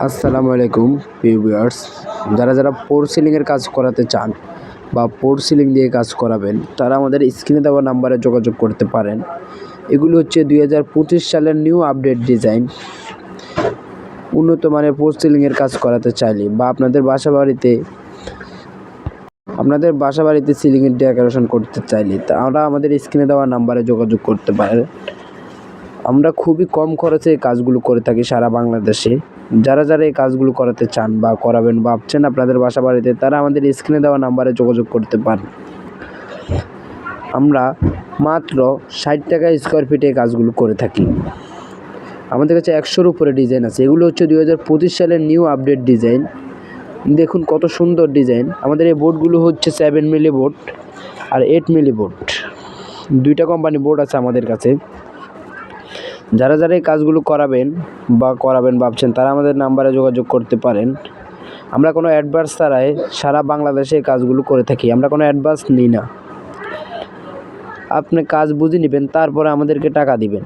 আসসালামু আলাইকুম ভিউয়ার্স, যারা পোর সিলিংয়ের কাজ করাতে চান বা পোর সিলিং দিয়ে কাজ করাবেন তারা আমাদের স্ক্রিনে দেওয়া নাম্বারে যোগাযোগ করতে পারেন। এগুলো হচ্ছে 2025 সালের নিউ আপডেট ডিজাইন। উন্নত মানের পোর সিলিংয়ের কাজ করাতে চাইলে বা আপনাদের বাসা বাড়িতে সিলিংয়ের ডেকোরেশন করতে চাইলে তারা আমাদের স্ক্রিনে দেওয়া নাম্বারে যোগাযোগ করতে পারেন। আমরা খুবই কম খরচে এই কাজগুলো করে থাকি সারা বাংলাদেশে। যারা এই কাজগুলো করাতে চান বা করাবেন ভাবছেন আপনাদের বাসা বাড়িতে, তারা আমাদের স্ক্রিনে দেওয়া নাম্বারে যোগাযোগ করতে পারেন। আমরা মাত্র 60 টাকা স্কোয়ার ফিটে এই কাজগুলো করে থাকি। আমাদের কাছে 100-র উপরে ডিজাইন আছে। এগুলো হচ্ছে 2025 সালের নিউ আপডেট ডিজাইন। দেখুন কত সুন্দর ডিজাইন। আমাদের এই বোর্ডগুলো হচ্ছে 7 মিলি বোর্ড আর 8 মিলি বোর্ড, দুইটা কোম্পানি বোর্ড আছে আমাদের কাছে। যারা এই কাজগুলো করাবেন ভাবছেন তারা আমাদের নাম্বারে যোগাযোগ করতে পারেন। আমরা কোনো অ্যাডভান্স ছাড়াই সারা বাংলাদেশে এই কাজগুলো করে থাকি। আমরা কোনো অ্যাডভান্স নিই না। আপনি কাজ বুঝে নেবেন, তারপরে আমাদেরকে টাকা দিবেন।